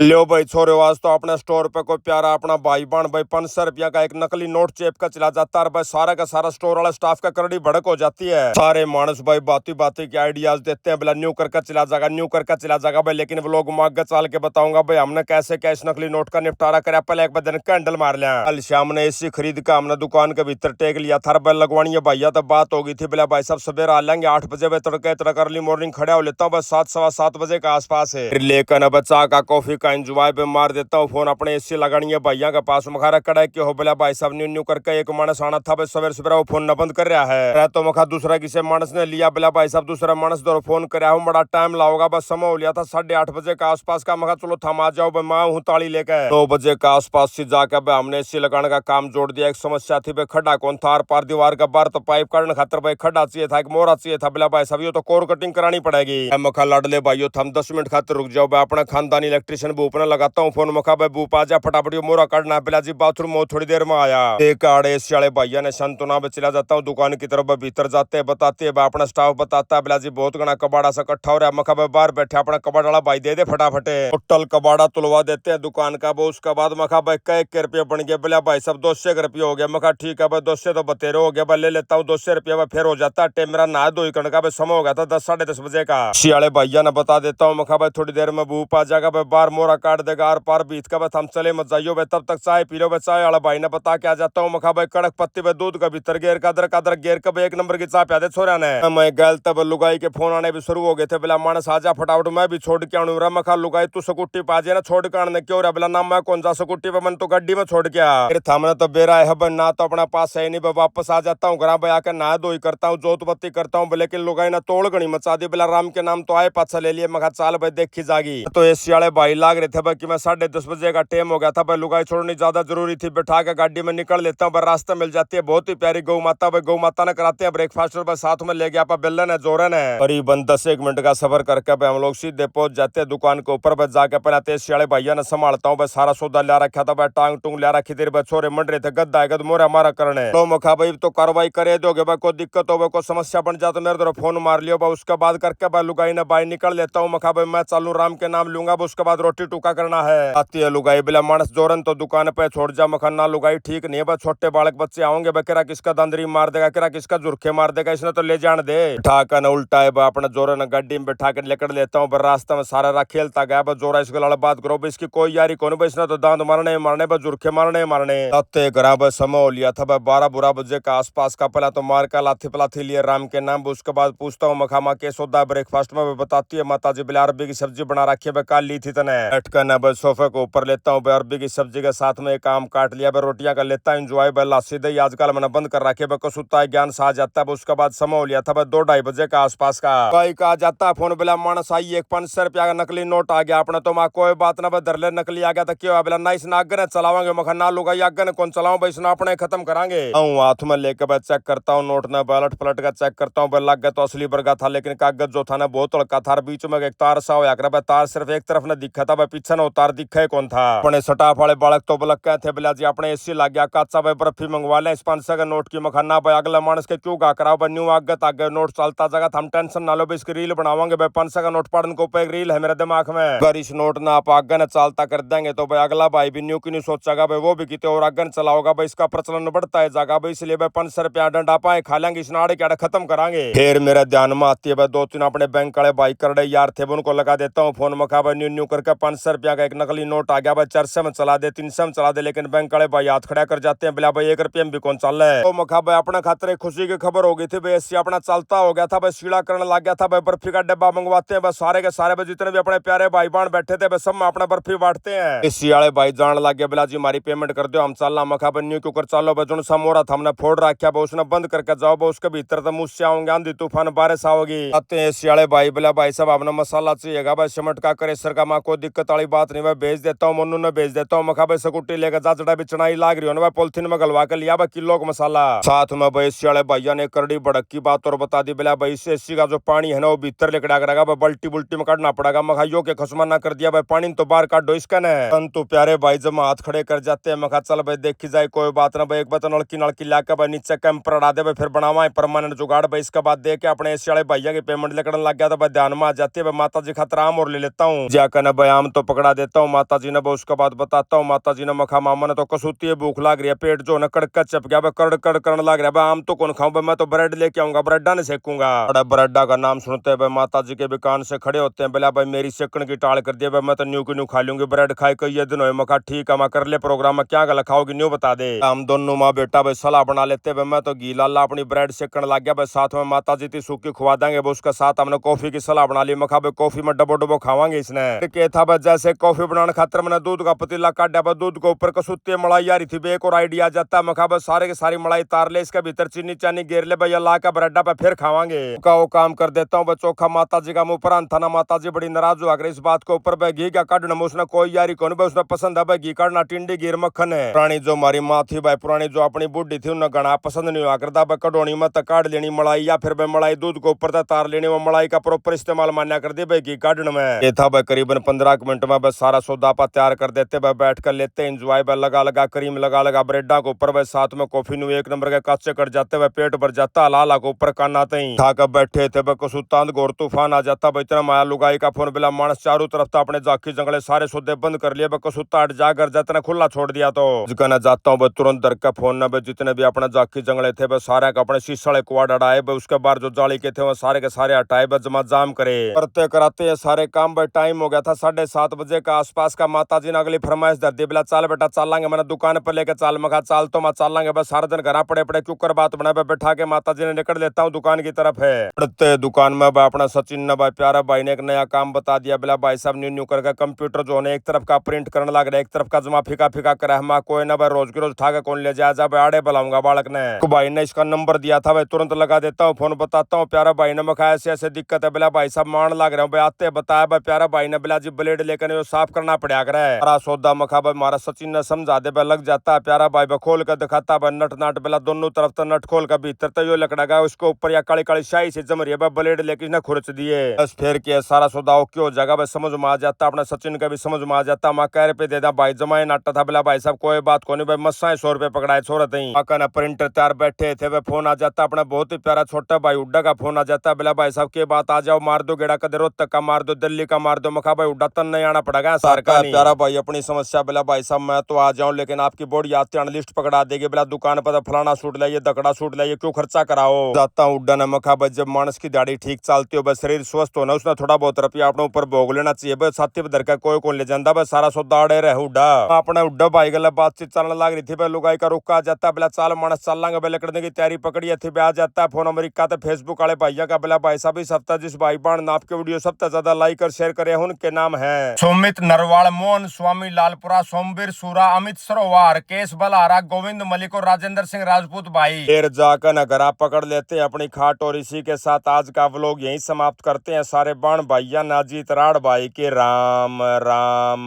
लो भाई छोरे आज तो अपने स्टोर पे कोई प्यारा अपना भाई बहन भाई 500 रुपया का एक नकली नोट चेप का चला जाता है भाई। सारा का सारा स्टोर वाला स्टाफ का करड़ी भड़क हो जाती है। सारे मानस भाई बाती बाती के आइडियाज देते हैं, बोला न्यू करके चला जाएगा, न्यू करके चला जाएगा भाई। लेकिन वो लोग मांग चाल के बताऊंगा भाई हमने कैसे क्या इस नकली नोट का निपटारा कराया। पहले एक दिन कैंडल मार लिया, कल शाम ने एसी खरीद का हमने दुकान के भीतर टेक लिया था भाई लगवानी है भैया। तो बात हो गई थी बोला भाई सब सवेरे आ लेंगे 8 बजे भाई, तड़के तड़क अर्ली मॉर्निंग खड़ा हो लेता हूँ बस 7 सवा 7 बजे के आसपास है। लेकिन अब चाय का कॉफी का एंजॉय पे मार देता हूँ फोन अपने एसी लगानी है भैया के पास मखा कड़ा के हो बोला भाई सब न्यू न्यू करके एक मानस आना था भाई सवेरे सवेरे वो फोन न बंद कर रहा है। तो मखा दूसरा किसी मानस ने लिया बोला भाई सब दूसरा मानस दो फोन कर रहा हूँ बड़ा टाइम लाओगा बस समय हो लिया था 8:30 बजे के आसपास का। मखा चलो थमा जाओ भाई मैं हूँ ताली लेकर 2 बजे के आसपास से जाकर भाई हमने एसी लगाने का काम जोड़ दिया। एक समस्या थी भाई खड्डा कौन था आर पार दीवार का बार तो पाइप काटने खातर भाई खड्डा चाहिए था, एक मोरा चाहिए था। बोला भाई सब तो कोर कटिंग करानी पड़ेगी। मखा लड़ले भाई हम 10 मिनट खातर रुक जाओ भाई, अपना खानदानी इलेक्ट्रिशियन बूप ने लगाता हूँ फोन। मखा भाई बूप आ जा फटाफट मोरा काटना है। बिला जी बाथरूम में थोड़ी देर में आया एक आड़े वाले भैया ने संतुना में चला जाता हूँ दुकान की तरफ भीतर जाते हैं बताते हैं अपना स्टाफ बताता है बिला जी बहुत घना कबाड़ा सा इकट्ठा हो रहा है। मखा भाई बाहर बैठे अपना कबाड़ वाला भाई दे दे फटाफट टोटल कबाड़ा तुलवा देते हैं दुकान का। वो उसके बाद मखा भाई कई के रुपये बन गए। बोला भाई सब 200 रुपये हो गया। मखा ठीक है भाई 200 तो बतेरे हो गया भाई ले लेता हूँ 200 रुपया फिर हो जाता है। मेरा नहा धोई करने का भाई समय हो गया था 10 साढ़े 10 बजे का। वाले भैया ने बता देता हूँ मखा भाई थोड़ी देर में भूप आ जाएगा भाई बार मोरा काट देगा आर पार बीत का भाई हम चले मत जाइयो भाई तब तक चाय पी लो भाई। चाय वाला भाई ने बता के आ जाता हूँ मखा भाई कड़क पत्ती भाई दूध का भीतर गेर का दर गेर का भाई 1 नंबर की चाय प्यादे छोरा ने। मैं गल तब लुगाई के फोन आने भी शुरू हो गए थे। बोला मानस आजा फटाफट मैं भी छोड़ के आऊँ। मखा लुगाई तू स्कूटी पा जे ना छोड़ के आने क्यों रहा। बोला ना मैं कौन सा स्कूटी पे मन तो गड्डी में छोड़ के आ। फिर थामने तो बेरा है भाई ना तो अपना पास है नहीं भाई वापस आ जाता हूँ घर भाई आकर नहा धोई करता हूँ जोत बत्ती करता हूँ। लेकिन लुगाई ना तोड़ गणी मचा दी। बोला राम के नाम तो आए पाछा ले लिए। मखा चाल भाई देखी जागी तो एसी वाले भाई लाग रहे थे भाई कि मैं 10:30 बजे का टाइम हो गया था भाई। लुगाई छोड़नी ज्यादा जरूरी थी, बैठा के गाड़ी में निकल लेता हूँ। रास्ते मिल जाती है बहुत ही प्यारी गौ माता भाई, गौ माता ने कराते हैं ब्रेकफास्ट और साथ में ले गया आप बेलन है जोरन है। करीबन 10-1 मिनट का सफर करके भाई हम लोग सीधे पहुंच जाते हैं दुकान के ऊपर भाई। जाके पहले तेजी वाले भैया ने संभालता हूँ भाई सारा सौदा ला रखा था भाई, टांग टूंग ला रखी थी भाई। छोरे मंड रहे थे गद्दा गद मोरा मारा करने लो। मखा भाई तो कार्रवाई करे दोगे भाई, कोई दिक्कत हो कोई समस्या बन जाए तो मेरे तरफ फोन मार लियो भाई। उसके बाद करके भाई लुगाई ने बाई निकल लेता हूँ। मखा भाई मैं चालू राम के नाम लूंगा उसके बाद रोटी टूका करना है। आती है लुगाई बिला मानस जोरन तो दुकान पे छोड़ जा। मखन्ना लुगाई ठीक नहीं है भाई, छोटे बालक बच्चे आओगे बकेरा किसका दंदरी मार देगा केरा किसका जुर्खे मार देगा, इसने तो ले जान दे। ठाकर उल्टा है अपना जोरन गाड़ी में बैठा कर लेकर लेता हूँ रास्ते में सारा खेलता गया जोरा इसके लाल बात करो इसकी कोई यारी कौन भाई, इसने तो दांत मारने मारने जुर्खे मारने मारने तत्ते करा भाई। समय हो लिया था भाई 12 बजे का आसपास का। पहला तो मार का लाथी पलाथी लिए राम के नाम। उसके बाद पूछता हूँ मखामा के सौदा ब्रेकफास्ट में बताती है माता जी बिला अरबी की सब्जी बना रखी है काल ली थी तने। बैठकर ना भाई सोफे को ऊपर लेता हूँ अरबी की सब्जी के साथ में एक आम काट लिया भाई, रोटियां का लेता एंजॉय भाई। लासी दही आजकल मैंने बंद कर रखे भाई, कसुता ज्ञान सा आ जाता है। उसके बाद समय हो लिया था भाई 2-2:30 बजे का आसपास का। भाई का जाता है फोन बिला मानस आई एक 500 रुपया का नकली नोट आ गया अपने तो माँ कोई बात ना भाई धरले नकली आ गया तो क्यों बिला ना इसने आगे चलावांगे मखा ना लूगा आगे कौन चलाऊ भाई, इसने अपने खत्म करांगे। हाथ में लेकर भाई चेक करता हूँ नोट ने पलट पलट का चेक करता हूँ भाई लग गया तो असली वर्गा था। लेकिन कागज जो था ना बहुत हल्का था, बीच में एक तार सा होया भाई, तार सिर्फ एक तरफ ने दिखा था भाई, पीछे ना तार दिखा कौन था। अपने सटाफ वाले बालक तो बलक कहे थे बिला जी अपने एसी लग गया काचा भाई बर्फी मंगवा ले इस 500 का नोट की। मखाना भाई अगला मानस के क्यों गा कराओ भाई, न्यू आगत आगे नोट चलता जगह हम टेंशन ना लो भाई, इसकी रील बनावांगे भाई। 500 का नोट पढ़ने को ऊपर एक रील है मेरे दिमाग में, अगर इस नोट ना आप आगे न चलता कर देंगे तो भाई अगला भाई भी न्यू की नहीं सोचेगा भाई, वो भी कितने और आगे चलाओगा भाई, इसका प्रचलन बढ़ता है जागा भाई। इसलिए भाई 500 रुपया डंडा पाए खा लेंगे इस नाड़े क्या खत्म करांगे। फिर मेरे ध्यान में आती है भाई 2-3 अपने बैंक वाले भाई कर यार थे उनको लगा देता हूँ फोन। मखा भाई न्यू न्यू करके 500 रुपया का एक नकली नोट आ गया भाई, 400 में चला दे 300 में चला दे। लेकिन बैंक वाले भाई हाथ खड़ा कर जाते हैं बिला भाई 1 रुपये में भी कौन चल रहा है। तो मखा भाई अपने खातर खुशी की खबर हो गई थी भाई, ऐसी अपना चलता हो गया था भाई, सीड़ा करने लग गया था भाई। बर्फी का डब्बा मंगवाते हैं बस सारे के सारे जितने भी अपने प्यारे भाई बहन बैठे थे सब में अपना बर्फी बांटते हैं। इसी वाले भाई जान लग गया बिला जी हमारी पेमेंट कर दो हम चलना। मखा भाई न्यू क्यों कर चलो भाई जो समोरा था हमने फोड़ रखा भाई, उसने बंद करके जाओ भाई, उसके भीतर तो मुझसे आऊंगे आंधी तूफान बारिश आओगी। आते हैं इसी वाले भाई बिला भाई साहब अपना मसाला चाहिएगा भाई, सिमट का करेसर का माँ कोई दिक्कत वाली बात नहीं भाई, भेज देता हूँ मन्नू ने भेज देता हूँ। मखा भाई स्कूटी लेकर जाचड़ा भी चढ़ाई लाग रही हो ना भाई, पॉलिथीन में गलवा के लिया भाई किलो का मसाला। साथ में भाई इसी वाले भैया ने करड़ी भड़क की बात और बता दी बिला भाई, इससे का जो पानी है ना वो भीतर लेकर करेगा भाई, बल्टी बुल्टी में काटना पड़ेगा। मखाइयों के खसमा ना कर दिया भाई, पानी तो बाहर काटो इसका न। परंतु प्यारे भाई जब हाथ खड़े कर जाते हैं मखा चल भाई देखी जाए कोई बात ना भाई, एक बात नलकी नलकी लाकर भाई नीचे कैंपर अड़ा दे भाई, फिर बनावा परमानेंट जुगाड़ भाई। इसके बाद दे के अपने एसी वाले भैया की पेमेंट लेकर लग गया था भाई, ध्यान में आ जाती है भाई, माता जी खतरा आम और ले लेता हूँ जाकर ना भाई आम तो पकड़ा देता हूँ माता जी ने, उसके बाद बताता हूँ माता जी ने। मखा मामा ने तो कसुती है, भूख लाग रही है, पेट जो है कड़का चप गया, कड़ कड़ करने लग रहा है। आम तो कौन खाऊं, मैं तो ब्रेड लेके आऊंगा, ब्रेडा ने सेकूंगा। बड़ा ब्रेडा का नाम सुनते हैं माता जी के भी कान से खड़े होते हैं। बोला भाई मेरी सेकण की टाल कर दिया, मैं तो न्यू की न्यू खा लूंगी, ब्रेड खाए कई दिन हुए। मखा ठीक है, मैं कर ले प्रोग्राम में, क्या गला खाओगी न्यू बता दे। हम दोनों माँ बेटा भाई सलाह बना लेते हैं। मैं तो घी लाला अपनी ब्रेड सेकण लग गया भाई, साथ में माता जी थी सूखी खुवा देंगे। उसके साथ हमने कॉफी की सलाह बना ली। मखा भाई कॉफी में डबो डबो खावांगे इसने। क्या था भाई, जैसे कॉफी बनाने खातर मैंने दूध का पतीला काटा, दूध के ऊपर कसुत्ती मलाई आ रही थी। एक और आइडिया जाता है। मखा भाई सारे के सारी मलाई तार ले, इसके भीतर चीनी चानी गिर ले भैया, ला का ब्रेडा पे फिर खावांगे। का वो काम कर देता हूँ चोखा माता जी का मुंह पर था ना। माता जी बड़ी नाराज हुआ इस बात के ऊपर। भाई घी का काटना उसने कोई यारी कौन, भाई उसने पसंद है भाई घी काटना, टिंडी गिर मक्खन है। पुरानी जो हमारी माँ थी भाई, पुरानी जो अपनी बुढ़ी थी, उन्हें घना पसंद नहीं हुआ करता भाई कटोनी में काट लेनी मलाई, या फिर भाई मलाई दूध के ऊपर तार लेनी। वो मलाई का प्रॉपर इस्तेमाल मान्या कर दी भाई घी काटने में। ये था भाई करीबन 15 मिनट में बस सारा सौदा पा तैयार कर देते भाई, बैठ कर लेते एंजॉय भाई, लगा लगा क्रीम लगा लगा ब्रेडा के ऊपर भाई, साथ में कॉफी नु एक नंबर के काचे कट जाते भाई, पेट भर जाता, लाला के ऊपर कान आते ही था कर बैठे थे भाई। कसुतांत घोर तूफान आ जाता भाई, इतना माया लुगाई का फोन बिला मानस चारों तरफ था, अपने जाकी जंगले सारे सौदे बंद कर लिए भाई। कसुता हट जा कर जाते खुला छोड़ दिया तो जिका जाता हूँ भाई तुरंत दर का फोन न, जितने भी अपने जाकी जंगले थे भाई सारे का अपने शीशे क्वाड अड़ाए भाई। उसके बाद जो जाली के थे वो सारे के सारे हटाए भाई, जमा जाम करे करते कराते ये सारे काम भाई। टाइम हो गया था 7:30 बजे का आसपास का। माता जी ने अगली फरमाइश दर दी, बोला चल बेटा चलांगे, मैंने दुकान पर लेके चल। मखा चाल तो मैं चलांगे बस, सारा दिन घर पड़े पड़े क्यों कर बात बना बैठा के। माता जी ने निकल लेता हूँ दुकान की तरफ है। पड़ते दुकान में भाई अपना सचिन ने भाई प्यारा भाई ने एक नया काम बता दिया। बोला भाई साहब न्यू न्यू करके कंप्यूटर जो है एक तरफ का प्रिंट करने लग रहा है, एक तरफ का जमा फीका फीका करे। हम कोई ना भाई रोज की रोज ठाके कौन ले जाए, भाई आड़े बुलाऊंगा बालक ने। भाई ने इसका नंबर दिया था भाई, तुरंत लगा देता हूँ फोन, बताता हूँ प्यारा भाई ने। मखा ऐसे ऐसे दिक्कत है। बोला भाई साहब मान लग रहा हूँ भाई, आते बताया भाई प्यारा भाई ने। बोला जी ब्लेड लेकर साफ करना पड़ा कर है सारा सौदा। मखा भाई हमारा सचिन ने समझा दे भाई, लग जाता है प्यारा भाई खोल कर दिखाता भाई नट नाट। बोला दोनों तरफ तो नट खोल कर भीतर तो यो लकड़ा गया, उसके ऊपर या काली काली शाही से जम रही है, ब्लेड लेके खुरच दिए। बस फिर के सारा सौदा ओके हो जाएगा भाई, समझ में आ जाता, अपना सचिन का भी समझ में आ जाता। माँ कह पे दे दा भाई, जमाए नाटा था। बोला भाई साहब कोई बात को नहीं भाई, मस्सा 100 रुपए पकड़ाए छोड़ते ही। ना प्रिंटर तैयार बैठे थे भाई, फोन आ जाता अपना बहुत ही प्यारा छोटा भाई उड्डा का फोन आ जाता। बोला भाई साहब के बात आ जाओ, मार दो गेड़ा कदे रोहतक का मार दो, दिल्ली का मार दो। मखा भाई उड्डा तन नहीं आना पड़ेगा सार का प्यारा भाई अपनी समस्या। बोला भाई साहब मैं तो आ जाऊं, लेकिन आपकी बॉडी आते हैं लिस्ट पकड़ा देगी। बोला दुकान पर फलाना सूट लाइए, दकड़ा सूट लाइए, क्यों खर्चा कराओ। जाता हूँ उड्डा ने। मखा भाई जब मानस की दाढ़ी ठीक चलती हो, बस शरीर स्वस्थ होना, उसने थोड़ा बहुत रुपया अपने ऊपर भोग लेना चाहिए बस। साथी धर का कोई कौन ले जाता बस, सारा सौदा अड़े रहे उड्डा। अपने उड्डा भाई गल बातचीत चलने लग रही थी भाई, लुगाई का रुका आ जाता। बोला चाल मानस चल लांगे भाई, लकड़ने की तैयारी पकड़ी थी। आ जाता है फोन अमेरिका तो फेसबुक वाले भैया का। बोला भाई साहब इस हफ्ता जिस भाई बहन ने आपके वीडियो सबसे ज्यादा लाइक और शेयर करे उनके नाम है सुमित नरवाल, मोहन स्वामी लालपुरा, सोमवीर सूरा, अमित सरोवार, केश बलहारा, गोविंद मलिक और राजेंद्र सिंह राजपूत भाई। फिर जाकर नगर आप पकड़ लेते हैं अपनी खाट, और इसी के साथ आज का व्लॉग यहीं समाप्त करते हैं। सारे बाण भैया नाजीत राड़ भाई के राम राम।